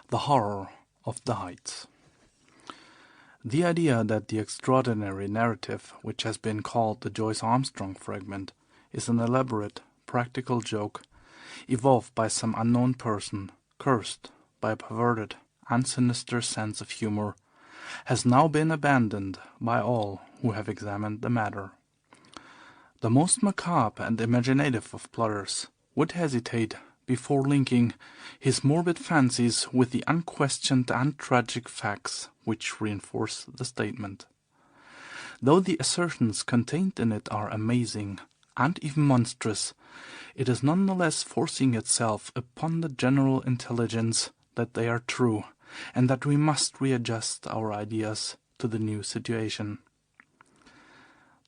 The horror of the heights. The idea that the extraordinary narrative, which has been called the Joyce Armstrong fragment, is an elaborate, practical joke, evolved by some unknown person, cursed by a perverted and sinister sense of humor, has now been abandoned by all who have examined the matter. The most macabre and imaginative of plotters would hesitate before linking his morbid fancies with the unquestioned and tragic facts which reinforce the statement. Though the assertions contained in it are amazing and even monstrous, it is nonetheless forcing itself upon the general intelligence that they are true, and that we must readjust our ideas to the new situation.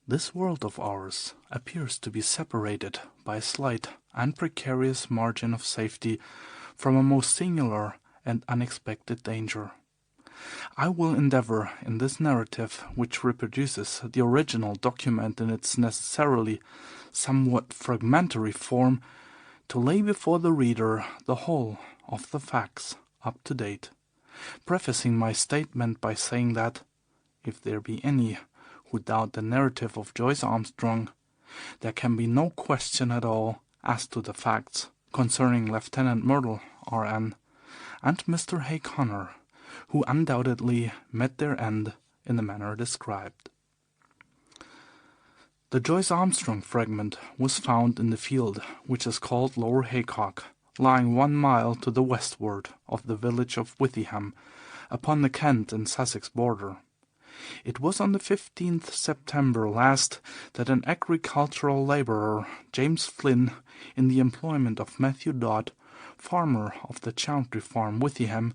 This world of ours appears to be separated by a slight and precarious margin of safety from a most singular and unexpected danger. I will endeavor in this narrative, which reproduces the original document in its necessarily somewhat fragmentary form, to lay before the reader the whole of the facts up to date, prefacing my statement by saying that, if there be any who doubt the narrative of Joyce Armstrong, there can be no question at all as to the facts concerning Lieutenant Myrtle, R.N., and Mr. Hay Connor, who undoubtedly met their end in the manner described. The Joyce Armstrong fragment was found in the field which is called Lower Haycock, lying 1 mile to the westward of the village of Withyham, upon the Kent and Sussex border. It was on the 15th September last that an agricultural labourer, James Flynn, in the employment of Matthew Dodd, farmer of the Chauntry Farm, Withyham,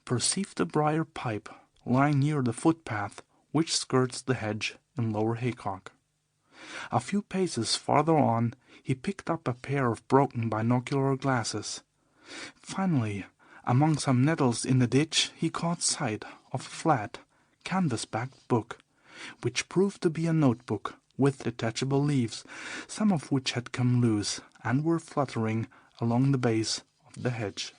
perceived a briar pipe lying near the footpath which skirts the hedge in Lower Haycock. A few paces farther on he picked up a pair of broken binocular glasses. Finally, among some nettles in the ditch, he caught sight of a flat, canvas-backed book, which proved to be a notebook with detachable leaves, some of which had come loose and were fluttering along the base of the hedge.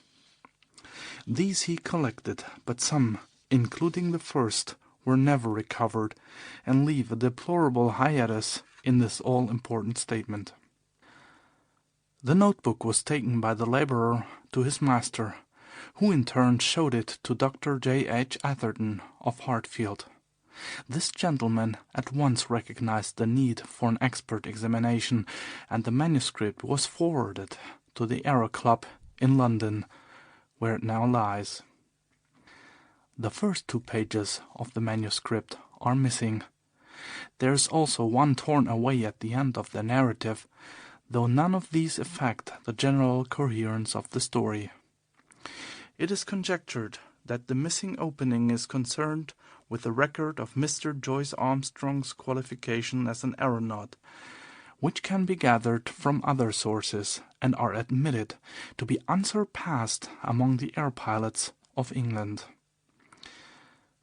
These he collected, but some, including the first, were never recovered, and leave a deplorable hiatus in this all-important statement. The notebook was taken by the labourer to his master, who in turn showed it to Dr. J. H. Atherton of Hartfield. This gentleman at once recognized the need for an expert examination, and the manuscript was forwarded to the Aero Club in London, where it now lies. The first 2 pages of the manuscript are missing. There is also one torn away at the end of the narrative, though none of these affect the general coherence of the story. It is conjectured that the missing opening is concerned with the record of Mr. Joyce Armstrong's qualification as an aeronaut, which can be gathered from other sources and are admitted to be unsurpassed among the air pilots of England.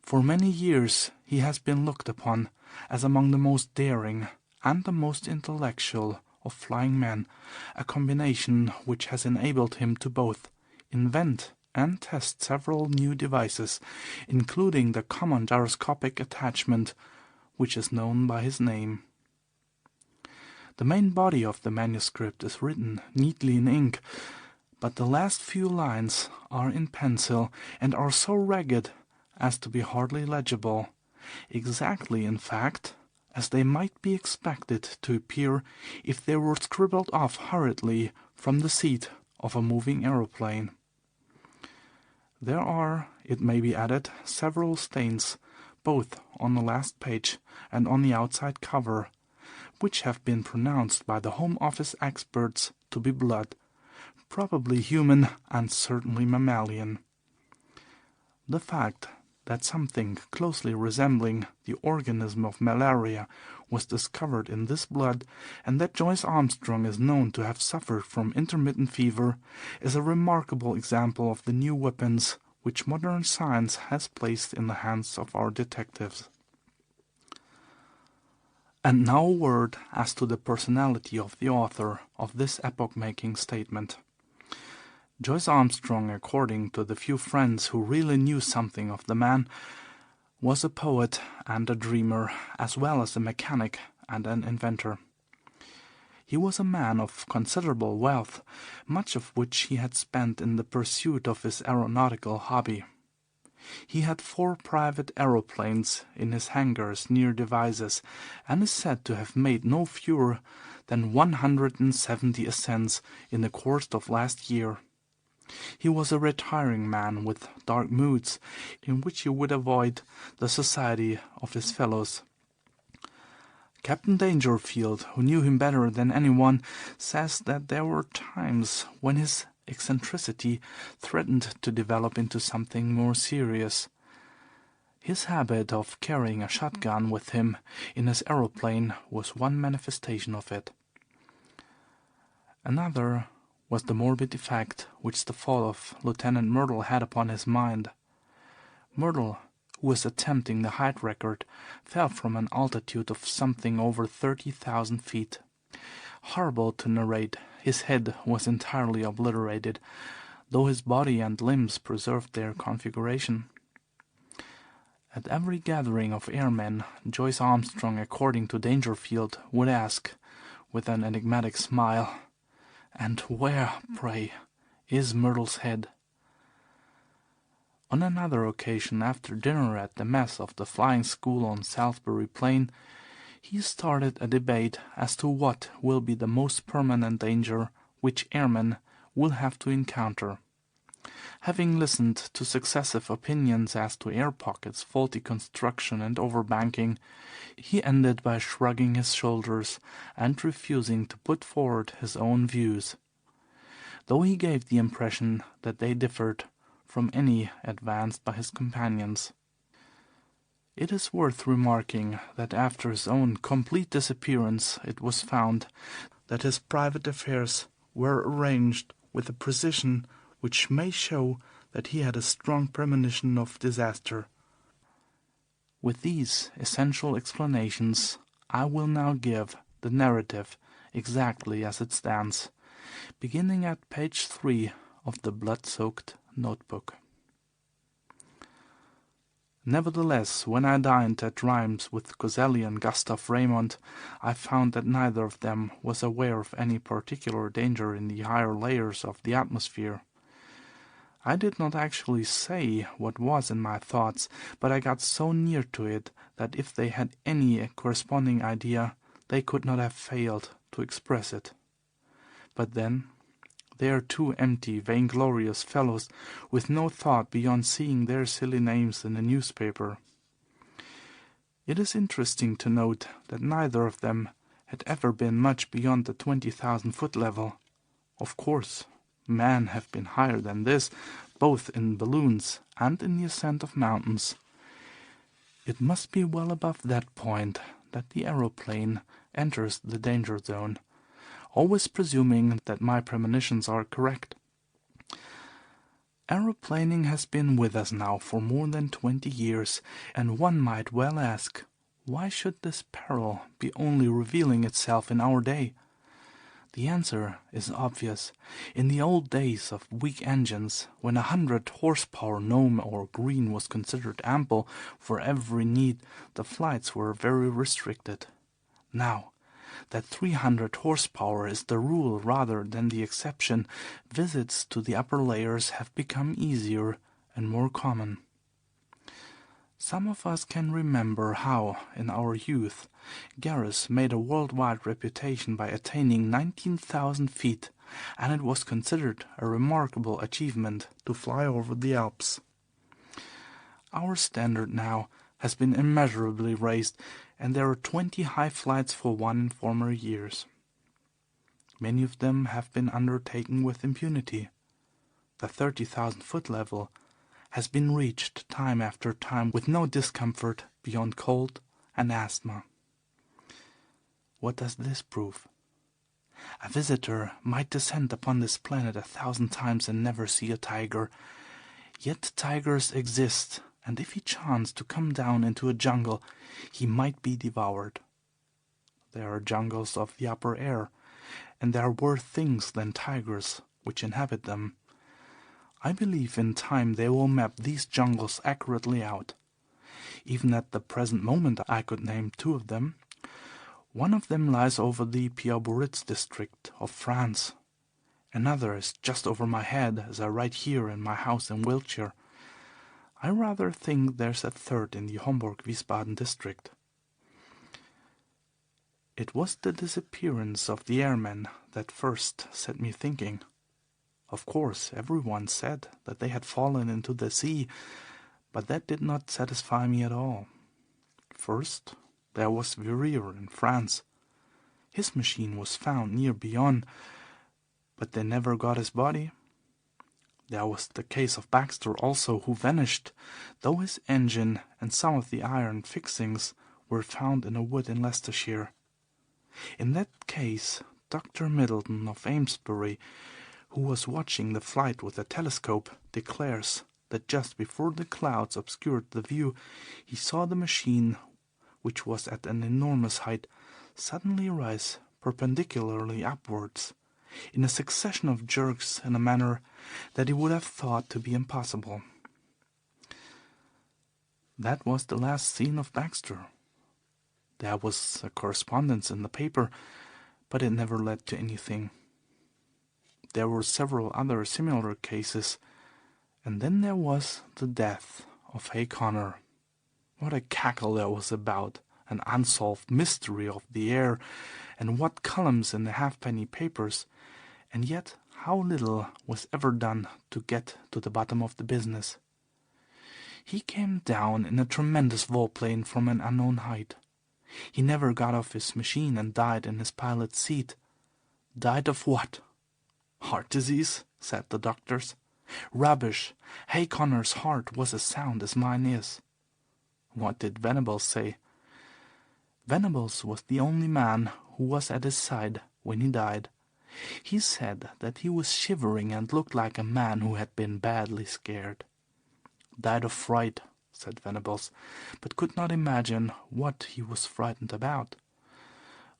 For many years he has been looked upon as among the most daring and the most intellectual of flying men, a combination which has enabled him to both invent and test several new devices, including the common gyroscopic attachment, which is known by his name. The main body of the manuscript is written neatly in ink, but the last few lines are in pencil and are so ragged as to be hardly legible, exactly, in fact, as they might be expected to appear if they were scribbled off hurriedly from the seat of a moving aeroplane. There are, it may be added, several stains, both on the last page and on the outside cover, which have been pronounced by the Home Office experts to be blood, probably human and certainly mammalian. The fact that something closely resembling the organism of malaria was discovered in this blood, and that Joyce Armstrong is known to have suffered from intermittent fever, is a remarkable example of the new weapons which modern science has placed in the hands of our detectives. And now a word as to the personality of the author of this epoch-making statement. Joyce Armstrong, according to the few friends who really knew something of the man, was a poet and a dreamer, as well as a mechanic and an inventor. He was a man of considerable wealth, much of which he had spent in the pursuit of his aeronautical hobby. He had 4 private aeroplanes in his hangars near Devizes, and is said to have made no fewer than 170 ascents in the course of last year. He was a retiring man with dark moods, in which he would avoid the society of his fellows. Captain Dangerfield, who knew him better than anyone, says that there were times when his eccentricity threatened to develop into something more serious. His habit of carrying a shotgun with him in his aeroplane was one manifestation of it. Another was the morbid effect which the fall of Lieutenant Myrtle had upon his mind. Myrtle, who was attempting the height record, fell from an altitude of something over 30,000 feet. Horrible to narrate, his head was entirely obliterated, though his body and limbs preserved their configuration. At every gathering of airmen, Joyce Armstrong, according to Dangerfield, would ask, with an enigmatic smile, "And where, pray, is Myrtle's head?" On another occasion, after dinner at the mess of the flying school on Salisbury Plain, he started a debate as to what will be the most permanent danger which airmen will have to encounter. Having listened to successive opinions as to air pockets, faulty construction, and overbanking, he ended by shrugging his shoulders and refusing to put forward his own views, though he gave the impression that they differed from any advanced by his companions. It is worth remarking that after his own complete disappearance it was found that his private affairs were arranged with a precision which may show that he had a strong premonition of disaster. With these essential explanations, I will now give the narrative exactly as it stands, beginning at page 3 of the blood-soaked notebook. Nevertheless, when I dined at Rheims with Coselli and Gustav Raymond, I found that neither of them was aware of any particular danger in the higher layers of the atmosphere. I did not actually say what was in my thoughts, but I got so near to it that if they had any corresponding idea, they could not have failed to express it. But then, they are 2 empty, vainglorious fellows with no thought beyond seeing their silly names in a newspaper. It is interesting to note that neither of them had ever been much beyond the 20,000-foot level. Of course, men have been higher than this, both in balloons and in the ascent of mountains. It must be well above that point that the aeroplane enters the danger zone, always presuming that my premonitions are correct. Aeroplaning has been with us now for more than 20 years, and one might well ask, why should this peril be only revealing itself in our day? The answer is obvious. In the old days of weak engines, when 100 horsepower Gnome or Green was considered ample for every need, the flights were very restricted. Now that 300 horsepower is the rule rather than the exception, visits to the upper layers have become easier and more common. Some of us can remember how, in our youth, Garris made a worldwide reputation by attaining 19,000 feet, and it was considered a remarkable achievement to fly over the Alps. Our standard now has been immeasurably raised, and there are 20 high flights for one in former years. Many of them have been undertaken with impunity. The 30,000-foot level has been reached time after time with no discomfort beyond cold and asthma. What does this prove? A visitor might descend upon this planet 1,000 times and never see a tiger. Yet tigers exist, and if he chanced to come down into a jungle, he might be devoured. There are jungles of the upper air, and there are worse things than tigers which inhabit them. I believe in time they will map these jungles accurately out. Even at the present moment I could name two of them. One of them lies over the Pierre-Bourritz district of France. Another is just over my head as I write here in my house in Wiltshire. I rather think there's a third in the Homburg-Wiesbaden district. It was the disappearance of the airmen that first set me thinking. Of course, everyone said that they had fallen into the sea, but that did not satisfy me at all. First, there was Verrier in France. His machine was found near Bayonne, but they never got his body. There was the case of Baxter also, who vanished, though his engine and some of the iron fixings were found in a wood in Leicestershire. In that case, Dr. Middleton of Amesbury, who was watching the flight with a telescope, declares that just before the clouds obscured the view, he saw the machine, which was at an enormous height, suddenly rise perpendicularly upwards, in a succession of jerks in a manner that he would have thought to be impossible. That was the last seen of Baxter. There was a correspondence in the paper, but it never led to anything. There were several other similar cases, and then there was the death of Hay Connor. What a cackle there was about, an unsolved mystery of the air, and what columns in the halfpenny papers, and yet how little was ever done to get to the bottom of the business. He came down in a tremendous volplane from an unknown height. He never got off his machine and died in his pilot's seat. Died of what? Heart disease, said the doctors. Rubbish. Hay Connor's heart was as sound as mine is. What did Venables say? Venables was the only man who was at his side when he died. He said that he was shivering and looked like a man who had been badly scared. Died of fright, said Venables, but could not imagine what he was frightened about.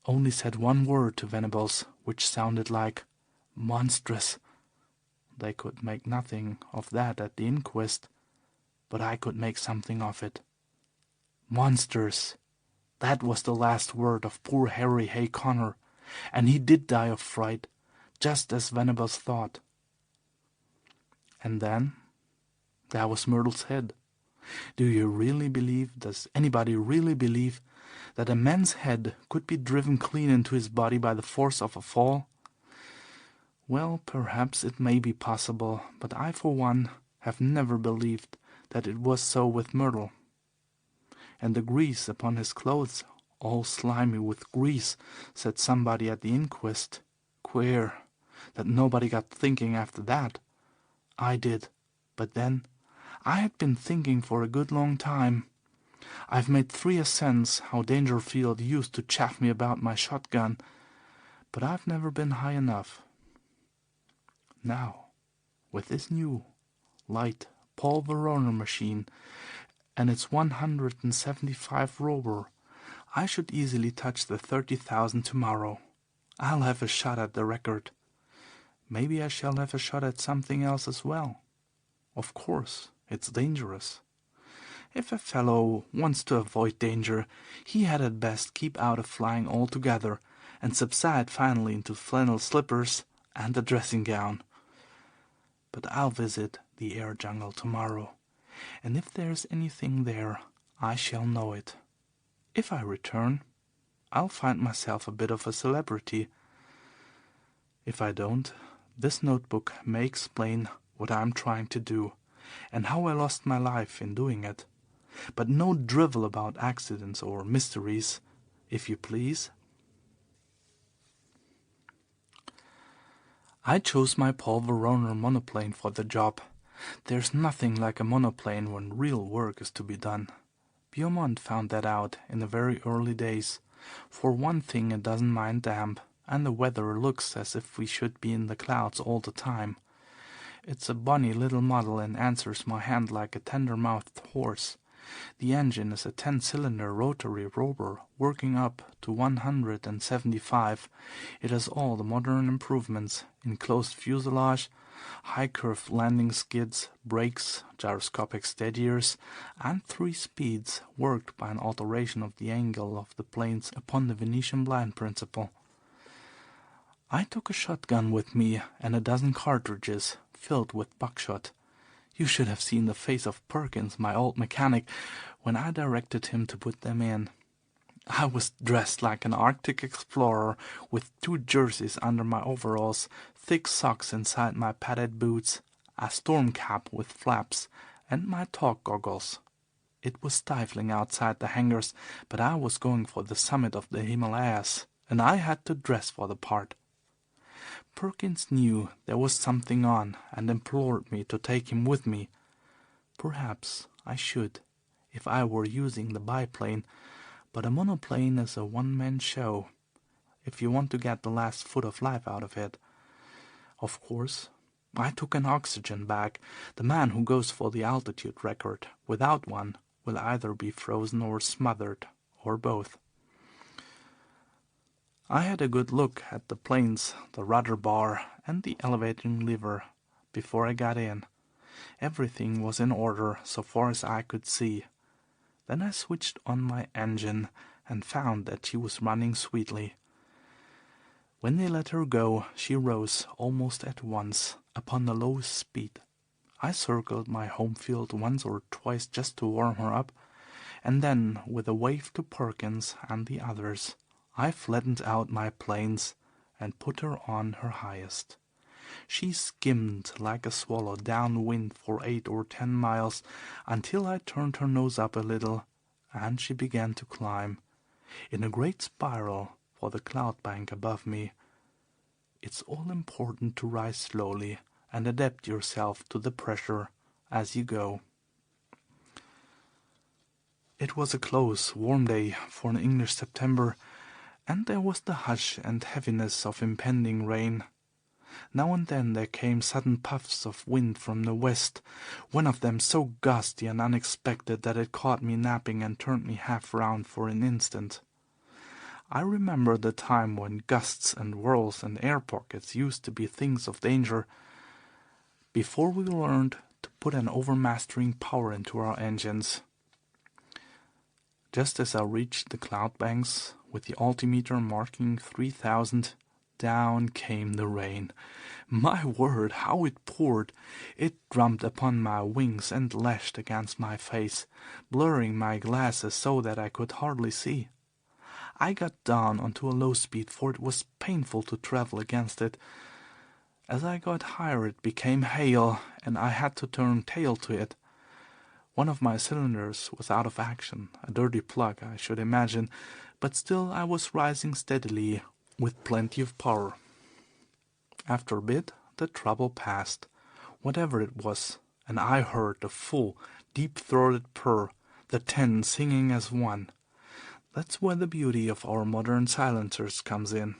Only said one word to Venables, which sounded like monstrous. They could make nothing of that at the inquest, but I could make something of it. Monsters. That was the last word of poor Harry Hay Connor, and he did die of fright, just as Venables thought. And then there was Myrtle's head. Do you really believe, does anybody really believe, that a man's head could be driven clean into his body by the force of a fall? Well, perhaps it may be possible, but I for one have never believed that it was so with Myrtle. And the grease upon his clothes, all slimy with grease, said somebody at the inquest. Queer that nobody got thinking after that. I did, but then I had been thinking for a good long time. I've made 3 ascents how Dangerfield used to chaff me about my shotgun, but I've never been high enough. Now, with this new, light Paul Veroner machine and its 175 rover, I should easily touch the 30,000 tomorrow. I'll have a shot at the record. Maybe I shall have a shot at something else as well. Of course, it's dangerous. If a fellow wants to avoid danger, he had at best keep out of flying altogether and subside finally into flannel slippers and a dressing gown. But I'll visit the air jungle tomorrow, and if there's anything there, I shall know it. If I return, I'll find myself a bit of a celebrity. If I don't, this notebook may explain what I'm trying to do, and how I lost my life in doing it. But no drivel about accidents or mysteries, if you please. I chose my Paul Veroner monoplane for the job. There's nothing like a monoplane when real work is to be done. Beaumont found that out in the very early days. For one thing, it doesn't mind damp, and the weather looks as if we should be in the clouds all the time. It's a bonny little model and answers my hand like a tender-mouthed horse. The engine is a 10-cylinder rotary rover working up to 175. It has all the modern improvements, enclosed fuselage, high-curve landing skids, brakes, gyroscopic steadiers, and 3 speeds worked by an alteration of the angle of the planes upon the Venetian blind principle. I took a shotgun with me and a dozen cartridges filled with buckshot. You should have seen the face of Perkins, my old mechanic, when I directed him to put them in. I was dressed like an Arctic explorer, with 2 jerseys under my overalls, thick socks inside my padded boots, a storm cap with flaps, and my talk goggles. It was stifling outside the hangars, but I was going for the summit of the Himalayas, and I had to dress for the part. Perkins knew there was something on, and implored me to take him with me. Perhaps I should, if I were using the biplane, but a monoplane is a one-man show, if you want to get the last foot of life out of it. Of course, I took an oxygen bag. The man who goes for the altitude record without one will either be frozen or smothered, or both. I had a good look at the planes, the rudder bar, and the elevating lever before I got in. Everything was in order so far as I could see. Then I switched on my engine and found that she was running sweetly. When they let her go, she rose almost at once upon the lowest speed. I circled my home field once or twice just to warm her up, and then, with a wave to Perkins and the others, I flattened out my planes and put her on her highest. She skimmed like a swallow downwind for 8 or 10 miles until I turned her nose up a little, and she began to climb, in a great spiral, for the cloud bank above me. It's all important to rise slowly and adapt yourself to the pressure as you go. It was a close, warm day for an English September, and there was the hush and heaviness of impending rain. Now and then there came sudden puffs of wind from the west, one of them so gusty and unexpected that it caught me napping and turned me half round for an instant. I remember the time when gusts and whirls and air pockets used to be things of danger, before we learned to put an overmastering power into our engines. Just as I reached the cloud banks, with the altimeter marking 3,000, down came the rain. My word, how it poured! It drummed upon my wings and lashed against my face, blurring my glasses so that I could hardly see. I got down onto a low speed, for it was painful to travel against it. As I got higher it became hail, and I had to turn tail to it. One of my cylinders was out of action, a dirty plug, I should imagine, but still I was rising steadily, with plenty of power. After a bit, the trouble passed, whatever it was, and I heard the full, deep-throated purr, the 10 singing as one. That's where the beauty of our modern silencers comes in.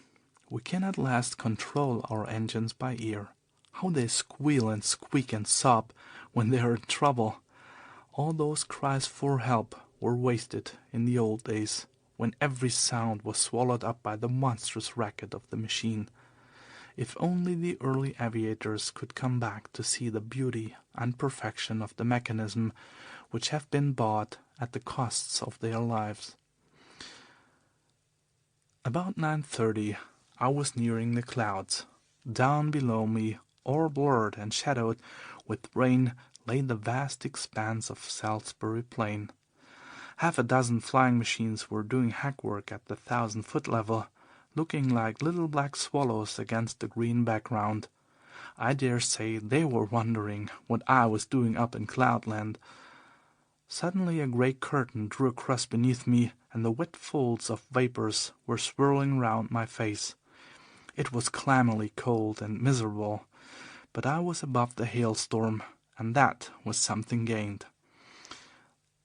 We can at last control our engines by ear. How they squeal and squeak and sob when they are in trouble! All those cries for help were wasted in the old days, when every sound was swallowed up by the monstrous racket of the machine. If only the early aviators could come back to see the beauty and perfection of the mechanism which have been bought at the costs of their lives. About 9:30 I was nearing the clouds. Down below me, all blurred and shadowed with rain, lay the vast expanse of Salisbury Plain. Half a dozen flying machines were doing hack work at the 1,000-foot level, looking like little black swallows against the green background. I dare say they were wondering what I was doing up in Cloudland. Suddenly a grey curtain drew across beneath me, and the wet folds of vapours were swirling round my face. It was clammily cold and miserable, but I was above the hailstorm, and that was something gained.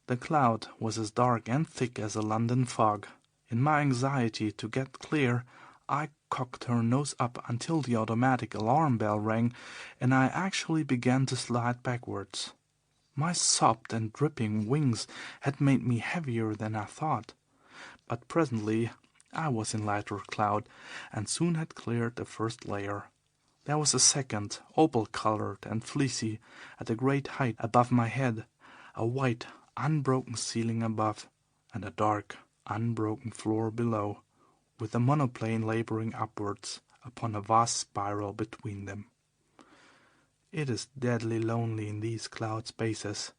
The cloud was as dark and thick as a London fog. In my anxiety to get clear, I cocked her nose up until the automatic alarm bell rang, and I actually began to slide backwards. My sopped and dripping wings had made me heavier than I thought, but presently I was in lighter cloud, and soon had cleared the first layer. There was a second, opal-colored and fleecy, at a great height above my head, a white, unbroken ceiling above, and a dark, unbroken floor below, with a monoplane laboring upwards upon a vast spiral between them. It is deadly lonely in these cloud spaces.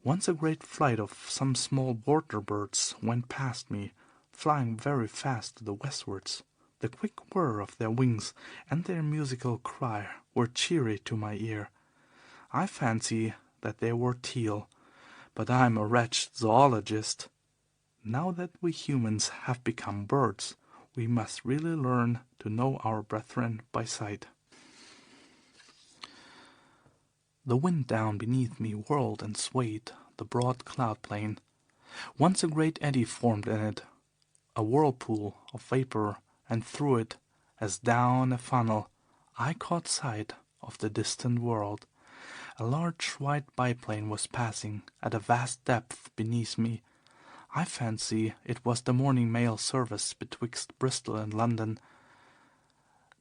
Once a great flight of some small border birds went past me, flying very fast to the westwards. The quick whir of their wings and their musical cry were cheery to my ear. I fancy that they were teal, but I am a wretched zoologist. Now that we humans have become birds, we must really learn to know our brethren by sight. The wind down beneath me whirled and swayed the broad cloud plain. Once a great eddy formed in it, a whirlpool of vapor, and through it, as down a funnel, I caught sight of the distant world. A large white biplane was passing at a vast depth beneath me. I fancy it was the morning mail service betwixt Bristol and London.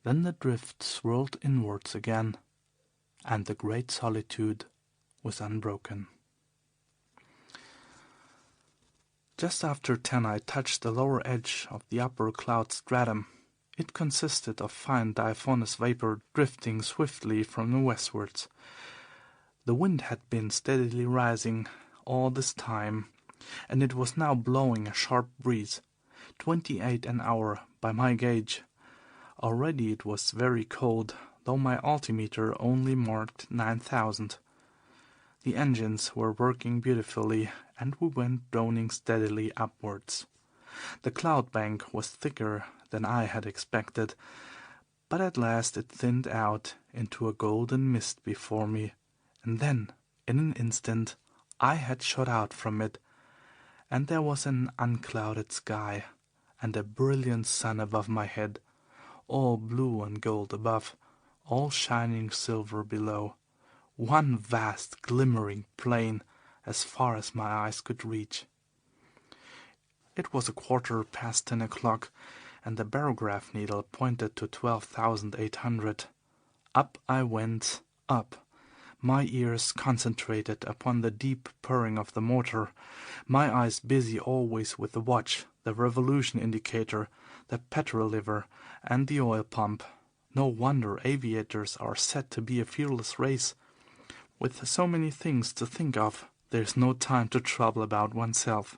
Then the drift swirled inwards again, and the great solitude was unbroken. Just after 10 I touched the lower edge of the upper cloud stratum. It consisted of fine diaphanous vapor drifting swiftly from the westwards. The wind had been steadily rising all this time, and it was now blowing a sharp breeze, 28 an hour by my gauge. Already it was very cold, though my altimeter only marked 9,000. The engines were working beautifully, and we went droning steadily upwards. The cloud bank was thicker than I had expected, but at last it thinned out into a golden mist before me, and then, in an instant, I had shot out from it, and there was an unclouded sky, and a brilliant sun above my head, all blue and gold above, all shining silver below. One vast glimmering plain as far as my eyes could reach. It was 10:15 o'clock, and the barograph needle pointed to 12,800. Up I went, up, my ears concentrated upon the deep purring of the motor, my eyes busy always with the watch, the revolution indicator, the petrol lever, and the oil pump. No wonder aviators are said to be a fearless race. With so many things to think of, there is no time to trouble about oneself.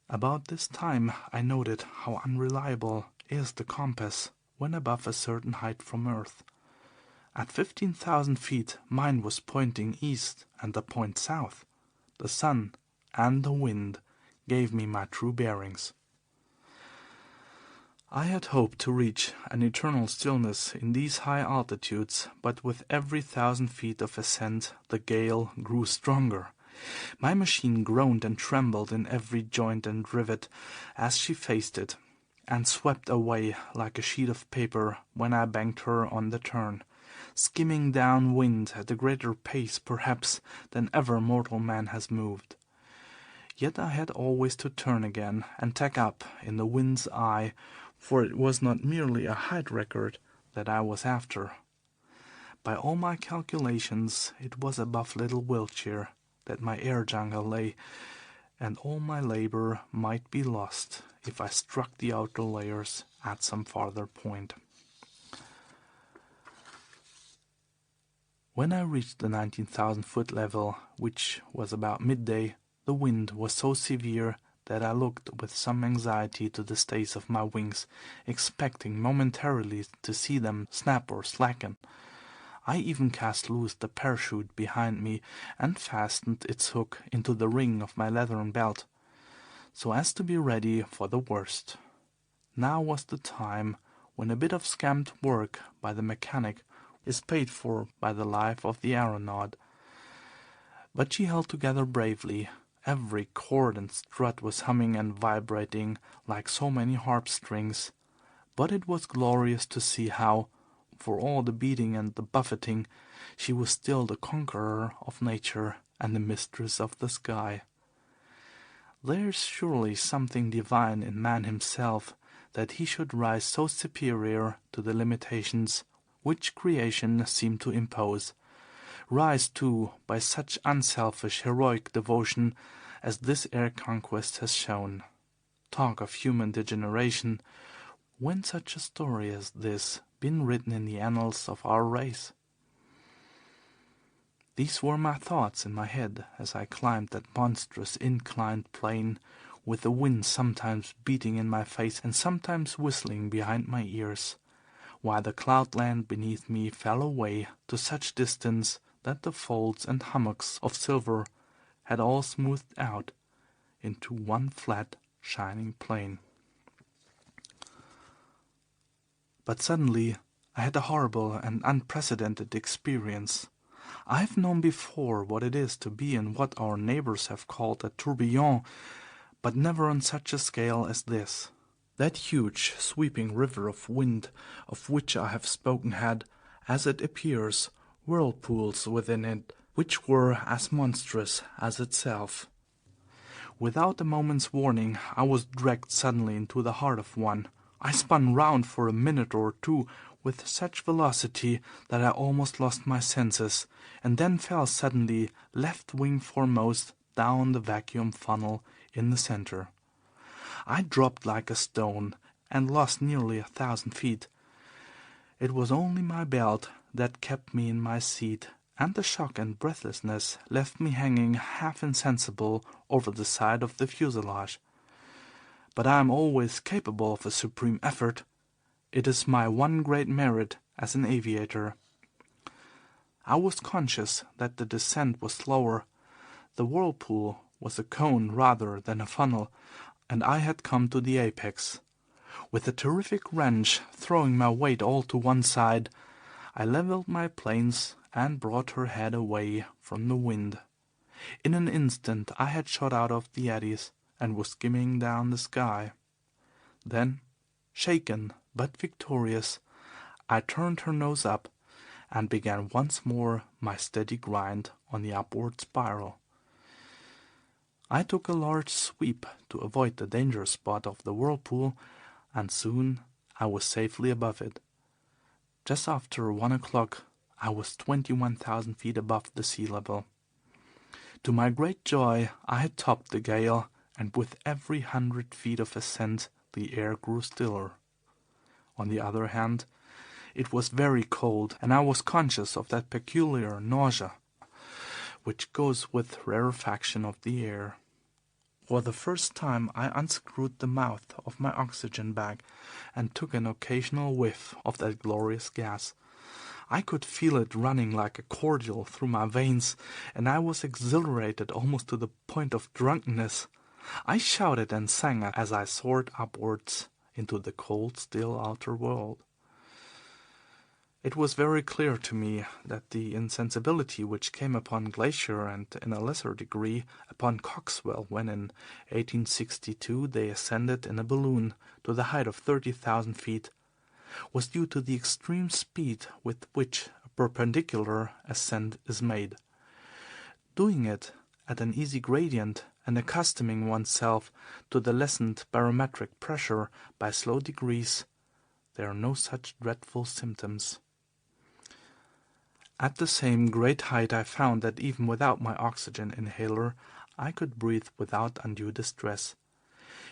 About this time I noted how unreliable is the compass when above a certain height from Earth. At 15,000 feet mine was pointing east and the point south. The sun and the wind gave me my true bearings. I had hoped to reach an eternal stillness in these high altitudes, but with every 1,000 feet of ascent the gale grew stronger. My machine groaned and trembled in every joint and rivet as she faced it, and swept away like a sheet of paper when I banked her on the turn, skimming down wind at a greater pace perhaps than ever mortal man has moved. Yet I had always to turn again and tack up in the wind's eye, for it was not merely a height record that I was after. By all my calculations it was above Little Wiltshire that my air jungle lay, and all my labor might be lost if I struck the outer layers at some farther point. When I reached the 19,000-foot level, which was about midday, the wind was so severe that I looked with some anxiety to the stays of my wings, expecting momentarily to see them snap or slacken. I even cast loose the parachute behind me and fastened its hook into the ring of my leathern belt, so as to be ready for the worst. Now was the time when a bit of scamped work by the mechanic is paid for by the life of the aeronaut. But she held together bravely. Every cord and strut was humming and vibrating like so many harp strings, but it was glorious to see how, for all the beating and the buffeting, she was still the conqueror of nature and the mistress of the sky. There is surely something divine in man himself that he should rise so superior to the limitations which creation seemed to impose, rise, too, by such unselfish, heroic devotion as this air conquest has shown. Talk of human degeneration! When such a story as this been written in the annals of our race? These were my thoughts in my head as I climbed that monstrous inclined plane, with the wind sometimes beating in my face and sometimes whistling behind my ears, while the cloudland beneath me fell away to such distance that the folds and hummocks of silver had all smoothed out into one flat, shining plain. But suddenly I had a horrible and unprecedented experience. I have known before what it is to be in what our neighbors have called a tourbillon, but never on such a scale as this. That huge, sweeping river of wind of which I have spoken had, as it appears, whirlpools within it, which were as monstrous as itself. Without a moment's warning, I was dragged suddenly into the heart of one. I spun round for a minute or two with such velocity that I almost lost my senses, and then fell suddenly, left wing foremost, down the vacuum funnel in the center. I dropped like a stone, and lost nearly 1,000 feet. It was only my belt that kept me in my seat, and the shock and breathlessness left me hanging half insensible over the side of the fuselage. But I am always capable of a supreme effort. It is my one great merit as an aviator. I was conscious that the descent was slower. The whirlpool was a cone rather than a funnel, and I had come to the apex. With a terrific wrench, throwing my weight all to one side, I leveled my planes and brought her head away from the wind. In an instant I had shot out of the eddies and was skimming down the sky. Then, shaken but victorious, I turned her nose up and began once more my steady grind on the upward spiral. I took a large sweep to avoid the danger spot of the whirlpool, and soon I was safely above it. Just after 1 o'clock I was 21,000 feet above the sea level. To my great joy I had topped the gale, and with every 100 feet of ascent the air grew stiller. On the other hand, it was very cold, and I was conscious of that peculiar nausea which goes with rarefaction of the air. For the first time I unscrewed the mouth of my oxygen bag and took an occasional whiff of that glorious gas. I could feel it running like a cordial through my veins, and I was exhilarated almost to the point of drunkenness. I shouted and sang as I soared upwards into the cold, still outer world. It was very clear to me that the insensibility which came upon Glacier and, in a lesser degree, upon Coxwell when in 1862 they ascended in a balloon to the height of 30,000 feet, was due to the extreme speed with which a perpendicular ascent is made. Doing it at an easy gradient and accustoming oneself to the lessened barometric pressure by slow degrees, there are no such dreadful symptoms. At the same great height I found that even without my oxygen inhaler I could breathe without undue distress.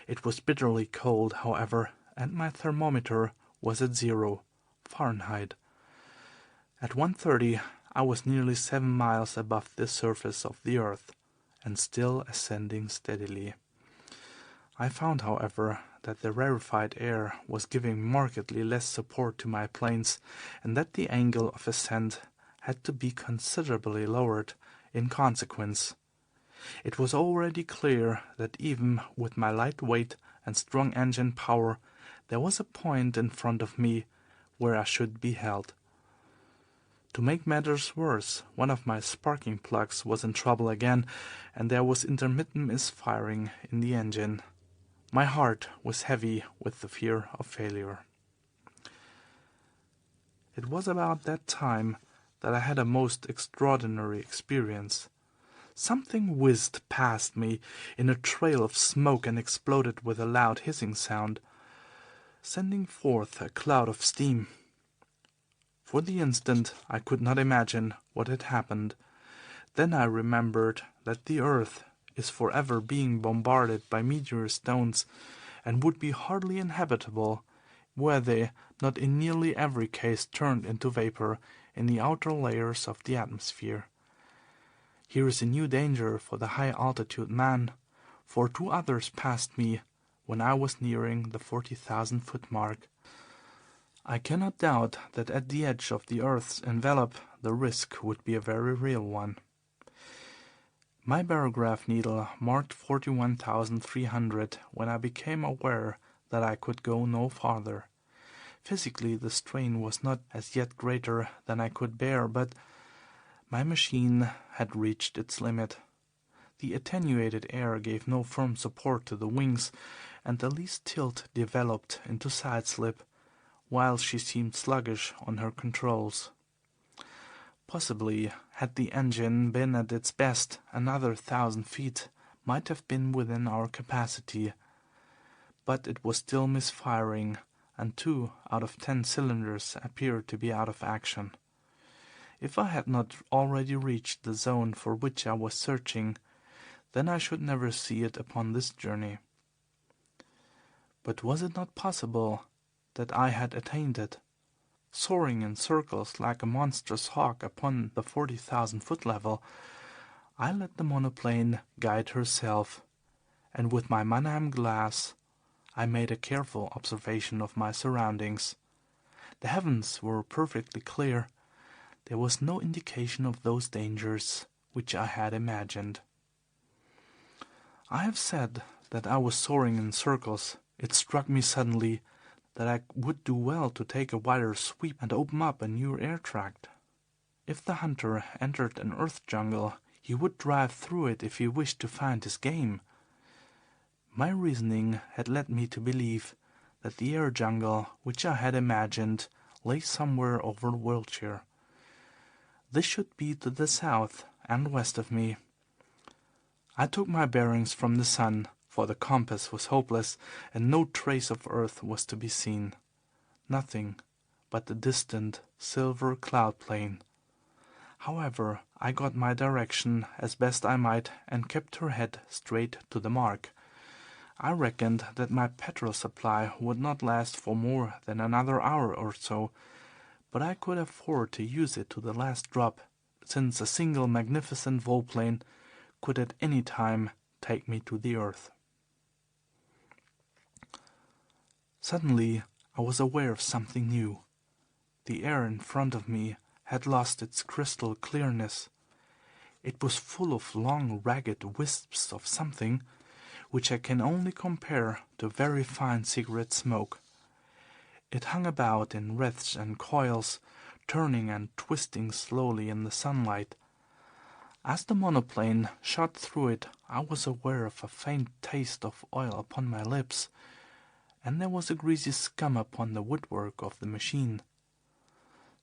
It was bitterly cold, however, and my thermometer was at 0 Fahrenheit. At 1:30 I was nearly 7 miles above the surface of the earth, and still ascending steadily. I found, however, that the rarefied air was giving markedly less support to my planes, and that the angle of ascent had to be considerably lowered in consequence. It was already clear that even with my light weight and strong engine power there was a point in front of me where I should be held. To make matters worse, one of my sparking plugs was in trouble again, and there was intermittent misfiring in the engine. My heart was heavy with the fear of failure. It was about that time that I had a most extraordinary experience. Something whizzed past me in a trail of smoke and exploded with a loud hissing sound. sending forth a cloud of steam. For the instant I could not imagine what had happened. Then I remembered that the earth is forever being bombarded by meteor stones, and would be hardly inhabitable were they not in nearly every case turned into vapor in the outer layers of the atmosphere. Here is a new danger for the high-altitude man, for 2 others passed me when I was nearing the 40,000-foot mark. I cannot doubt that at the edge of the earth's envelope the risk would be a very real one. My barograph needle marked 41,300 when I became aware that I could go no farther. Physically the strain was not as yet greater than I could bear, but my machine had reached its limit. The attenuated air gave no firm support to the wings, and the least tilt developed into side-slip, while she seemed sluggish on her controls. Possibly, had the engine been at its best, another 1,000 feet might have been within our capacity, but it was still misfiring, and 2 out of 10 cylinders appeared to be out of action. If I had not already reached the zone for which I was searching, then I should never see it upon this journey. But was it not possible that I had attained it? Soaring in circles like a monstrous hawk upon the 40,000-foot level, I let the monoplane guide herself, and with my Mannheim glass I made a careful observation of my surroundings. The heavens were perfectly clear. There was no indication of those dangers which I had imagined. I have said that I was soaring in circles. It struck me suddenly that I would do well to take a wider sweep and open up a new air tract. If the hunter entered an earth jungle, he would drive through it if he wished to find his game. My reasoning had led me to believe that the air jungle which I had imagined lay somewhere over Wiltshire. This should be to the south and west of me. I took my bearings from the sun, for the compass was hopeless, and no trace of earth was to be seen. Nothing but the distant silver cloud plain. However, I got my direction as best I might, and kept her head straight to the mark. I reckoned that my petrol supply would not last for more than another hour or so, but I could afford to use it to the last drop, since a single magnificent volplane could at any time take me to the earth. Suddenly I was aware of something new. The air in front of me had lost its crystal clearness. It was full of long ragged wisps of something which I can only compare to very fine cigarette smoke. It hung about in wreaths and coils, turning and twisting slowly in the sunlight. As the monoplane shot through it, I was aware of a faint taste of oil upon my lips, and there was a greasy scum upon the woodwork of the machine.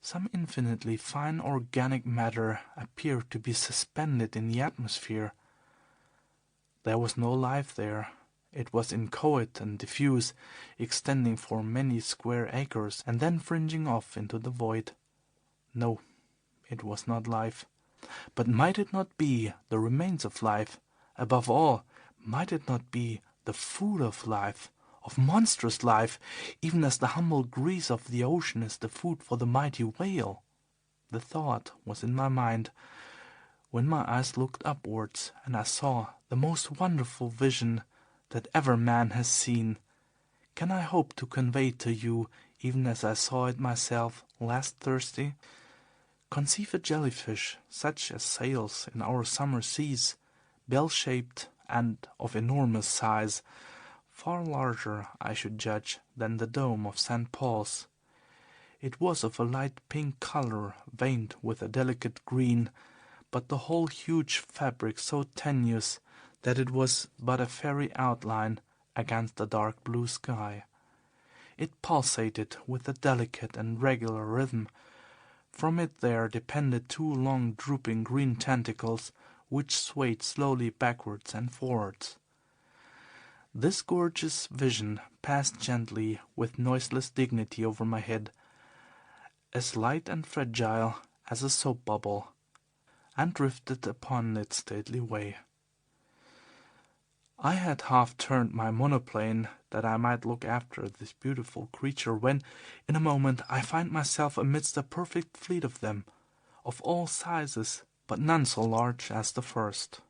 Some infinitely fine organic matter appeared to be suspended in the atmosphere. There was no life there. It was inchoate and diffuse, extending for many square acres, and then fringing off into the void. No, it was not life. But might it not be the remains of life? Above all, might it not be the food of life, of monstrous life, even as the humble grease of the ocean is the food for the mighty whale? The thought was in my mind when my eyes looked upwards, and I saw the most wonderful vision that ever man has seen. Can I hope to convey it to you even as I saw it myself last Thursday? Conceive a jellyfish such as sails in our summer seas, bell-shaped and of enormous size, far larger, I should judge, than the dome of St. Paul's. It was of a light pink color, veined with a delicate green, but the whole huge fabric so tenuous that it was but a fairy outline against the dark blue sky. It pulsated with a delicate and regular rhythm. From it there depended 2 long drooping green tentacles, which swayed slowly backwards and forwards. This gorgeous vision passed gently with noiseless dignity over my head, as light and fragile as a soap bubble, and drifted upon its stately way. I had half turned my monoplane that I might look after this beautiful creature when, in a moment, I find myself amidst a perfect fleet of them, of all sizes, but none so large as the first.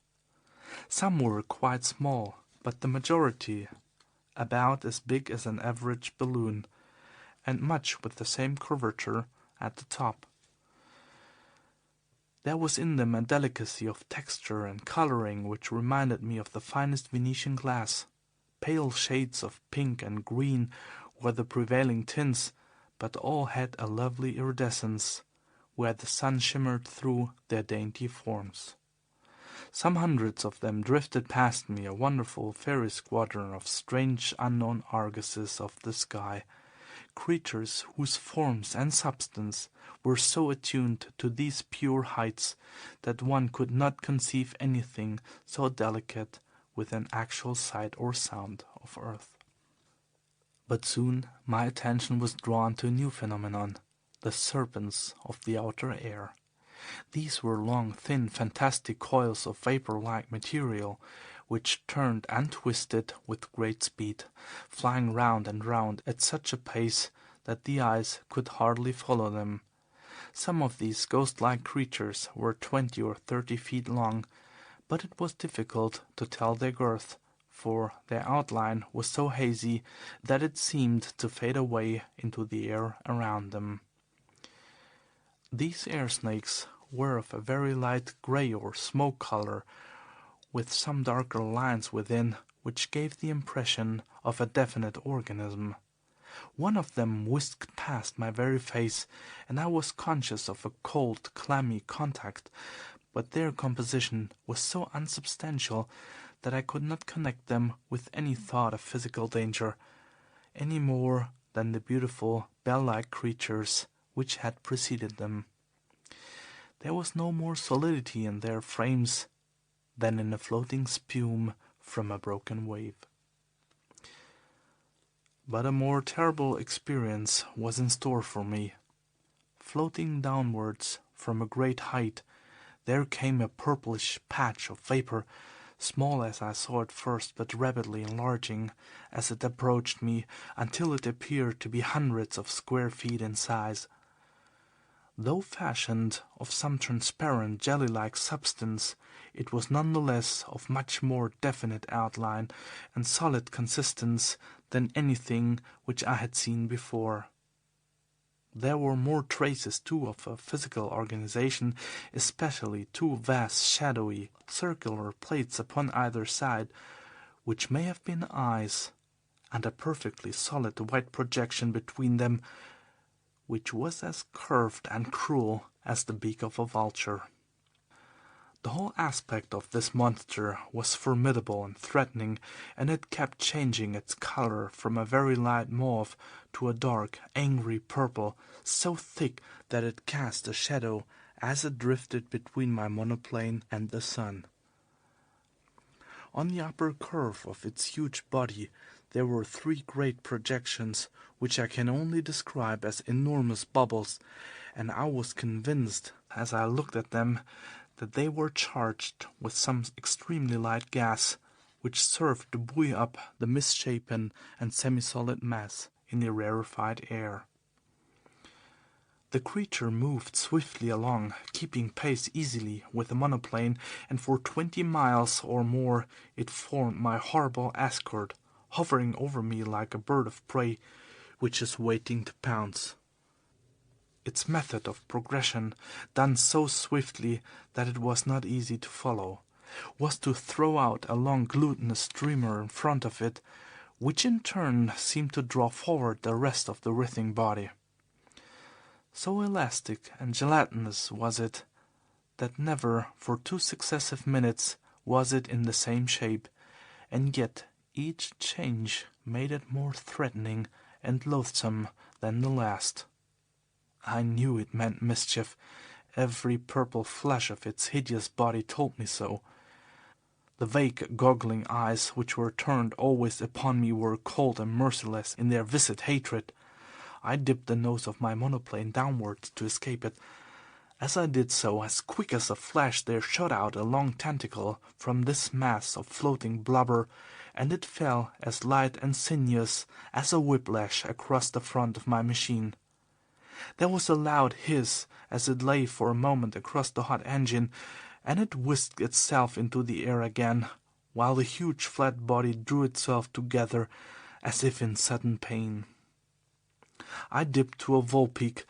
Some were quite small, but the majority about as big as an average balloon, and much with the same curvature at the top. There was in them a delicacy of texture and coloring which reminded me of the finest Venetian glass. Pale shades of pink and green were the prevailing tints, but all had a lovely iridescence, where the sun shimmered through their dainty forms. Some hundreds of them drifted past me, a wonderful fairy squadron of strange unknown argosies of the sky, creatures whose forms and substance were so attuned to these pure heights that one could not conceive anything so delicate within actual sight or sound of earth. But soon my attention was drawn to a new phenomenon, the serpents of the outer air. These were long, thin, fantastic coils of vapor-like material, which turned and twisted with great speed, flying round and round at such a pace that the eyes could hardly follow them. Some of these ghost-like creatures were 20 or 30 feet long, but it was difficult to tell their girth, for their outline was so hazy that it seemed to fade away into the air around them. These air snakes were of a very light grey or smoke color, with some darker lines within, which gave the impression of a definite organism. One of them whisked past my very face, and I was conscious of a cold, clammy contact, but their composition was so unsubstantial that I could not connect them with any thought of physical danger, any more than the beautiful bell-like creatures which had preceded them. There was no more solidity in their frames than in a floating spume from a broken wave. But a more terrible experience was in store for me. Floating downwards from a great height, there came a purplish patch of vapor, small as I saw it first, but rapidly enlarging as it approached me, until it appeared to be hundreds of square feet in size. Though fashioned of some transparent jelly-like substance, it was none the less of much more definite outline and solid consistence than anything which I had seen before. There were more traces, too, of a physical organization, especially two vast, shadowy, circular plates upon either side, which may have been eyes, and a perfectly solid white projection between them, which was as curved and cruel as the beak of a vulture. The whole aspect of this monster was formidable and threatening, and it kept changing its color from a very light mauve to a dark, angry purple, so thick that it cast a shadow as it drifted between my monoplane and the sun. On the upper curve of its huge body there were three great projections, which I can only describe as enormous bubbles, and I was convinced, as I looked at them, that they were charged with some extremely light gas, which served to buoy up the misshapen and semi-solid mass in the rarefied air. The creature moved swiftly along, keeping pace easily with the monoplane, and for 20 miles or more it formed my horrible escort, hovering over me like a bird of prey which is waiting to pounce. Its method of progression, done so swiftly that it was not easy to follow, was to throw out a long glutinous streamer in front of it, which in turn seemed to draw forward the rest of the writhing body. So elastic and gelatinous was it, that never for 2 successive minutes was it in the same shape, and yet each change made it more threatening and loathsome than the last. I knew it meant mischief. Every purple flesh of its hideous body told me so. The vague, goggling eyes which were turned always upon me were cold and merciless in their viscid hatred. I dipped the nose of my monoplane downwards to escape it. As I did so, as quick as a flash there shot out a long tentacle from this mass of floating blubber, and it fell as light and sinuous as a whiplash across the front of my machine. There was a loud hiss as it lay for a moment across the hot engine, and it whisked itself into the air again, while the huge flat body drew itself together as if in sudden pain. I dipped to a volpeak,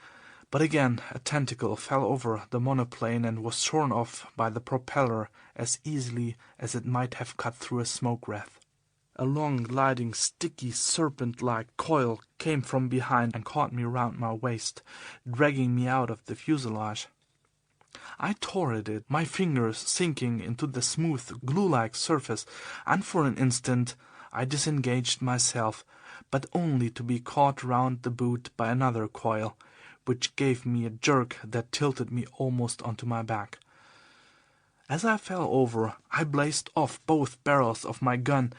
but again a tentacle fell over the monoplane and was shorn off by the propeller as easily as it might have cut through a smoke wreath. A long, gliding, sticky, serpent-like coil came from behind and caught me round my waist, dragging me out of the fuselage. I tore at it, my fingers sinking into the smooth, glue-like surface, and for an instant I disengaged myself, but only to be caught round the boot by another coil, which gave me a jerk that tilted me almost onto my back. As I fell over, I blazed off both barrels of my gun,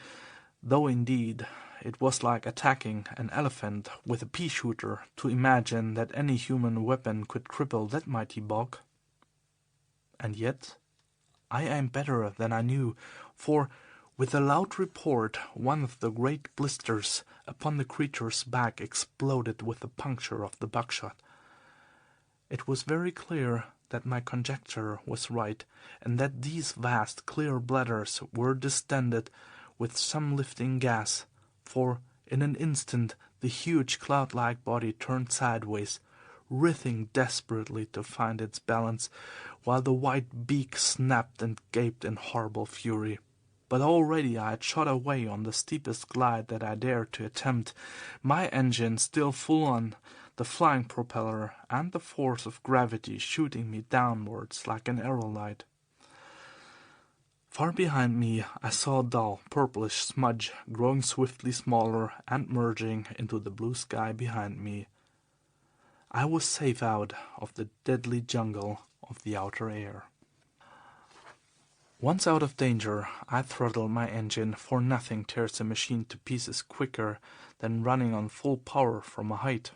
though indeed it was like attacking an elephant with a pea-shooter to imagine that any human weapon could cripple that mighty bulk. And yet I aimed better than I knew, for with a loud report one of the great blisters upon the creature's back exploded with the puncture of the buckshot. It was very clear that my conjecture was right, and that these vast clear bladders were distended with some lifting gas, for in an instant the huge cloud-like body turned sideways, writhing desperately to find its balance, while the white beak snapped and gaped in horrible fury. But already I had shot away on the steepest glide that I dared to attempt, my engine still full on, the flying propeller and the force of gravity shooting me downwards like an aerolite. Far behind me I saw a dull, purplish smudge growing swiftly smaller and merging into the blue sky behind me. I was safe out of the deadly jungle of the outer air. Once out of danger, I throttled my engine, for nothing tears a machine to pieces quicker than running on full power from a height.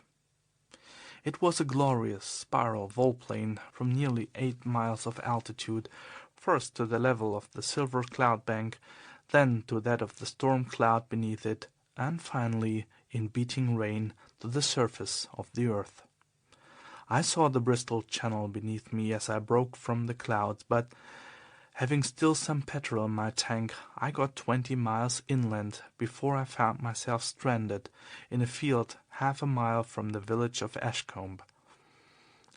It was a glorious spiral volplane from nearly 8 miles of altitude, first to the level of the silver cloud bank, then to that of the storm cloud beneath it, and finally, in beating rain, to the surface of the earth. I saw the Bristol Channel beneath me as I broke from the clouds, but having still some petrol in my tank, I got 20 miles inland before I found myself stranded in a field half a mile from the village of Ashcombe.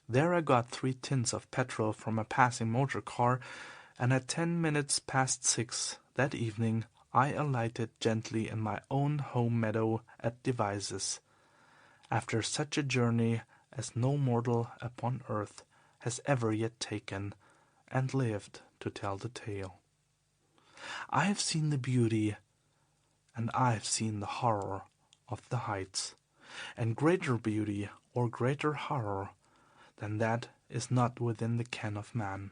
There I got 3 tins of petrol from a passing motor car, and at 10 minutes past 6 that evening I alighted gently in my own home meadow at Devizes, after such a journey as no mortal upon earth has ever yet taken, and lived to tell the tale. I have seen the beauty, and I have seen the horror of the heights, and greater beauty or greater horror than that is not within the ken of man.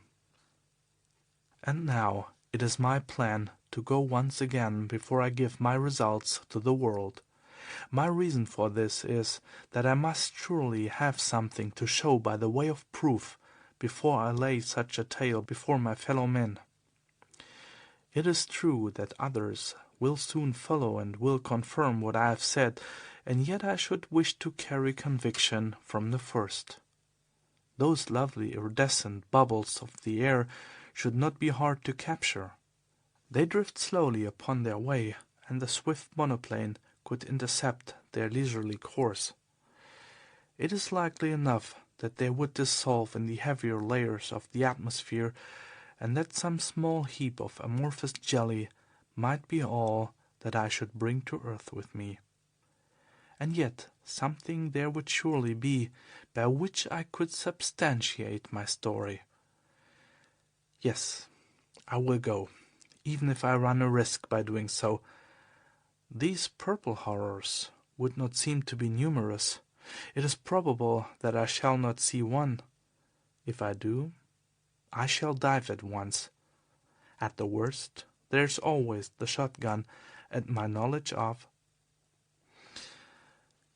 And now it is my plan to go once again before I give my results to the world. My reason for this is that I must surely have something to show by the way of proof before I lay such a tale before my fellow men. It is true that others will soon follow and will confirm what I have said, and yet I should wish to carry conviction from the first. Those lovely iridescent bubbles of the air should not be hard to capture. They drift slowly upon their way, and the swift monoplane could intercept their leisurely course. It is likely enough that they would dissolve in the heavier layers of the atmosphere, and that some small heap of amorphous jelly might be all that I should bring to earth with me. And yet something there would surely be by which I could substantiate my story. Yes, I will go, even if I run a risk by doing so. These purple horrors would not seem to be numerous. It is probable that I shall not see one. If I do, I shall dive at once. At the worst, there's always the shotgun and my knowledge of.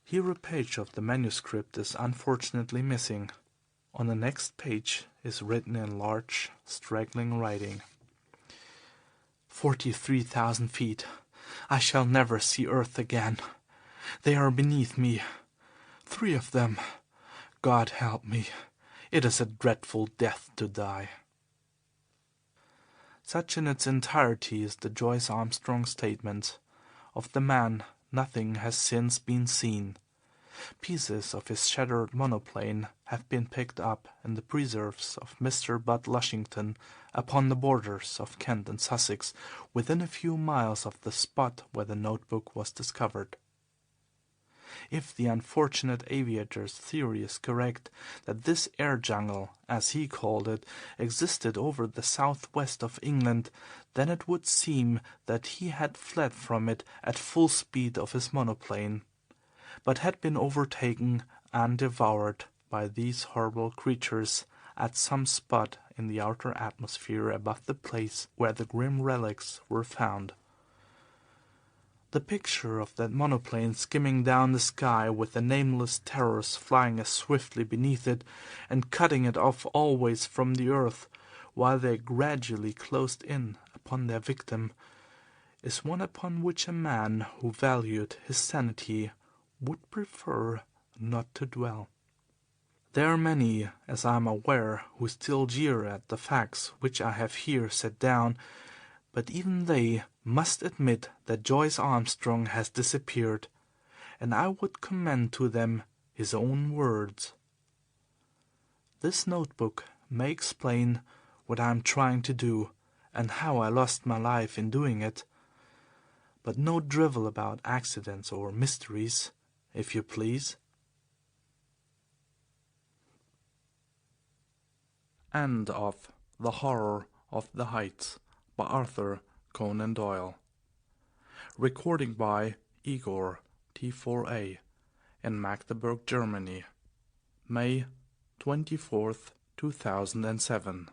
Here a page of the manuscript is unfortunately missing. On the next page is written in large, straggling writing. 43,000 feet. I shall never see earth again. They are beneath me. 3 of them. God help me. It is a dreadful death to die. Such in its entirety is the Joyce Armstrong statement. Of the man nothing has since been seen. Pieces of his shattered monoplane have been picked up in the preserves of Mr. Budd Lushington upon the borders of Kent and Sussex, within a few miles of the spot where the notebook was discovered. If the unfortunate aviator's theory is correct, that this air jungle, as he called it, existed over the southwest of England, then it would seem that he had fled from it at full speed of his monoplane, but had been overtaken and devoured by these horrible creatures at some spot in the outer atmosphere above the place where the grim relics were found. The picture of that monoplane skimming down the sky with the nameless terrors flying as swiftly beneath it and cutting it off always from the earth while they gradually closed in upon their victim is one upon which a man who valued his sanity would prefer not to dwell. There are many, as I am aware, who still jeer at the facts which I have here set down, but even they must admit that Joyce Armstrong has disappeared, and I would commend to them his own words. This notebook may explain what I am trying to do, and how I lost my life in doing it, but no drivel about accidents or mysteries, if you please. End of The Horror of the Heights by Arthur Conan Doyle. Recording by Igor T4A in Magdeburg, Germany, May 24th, 2007.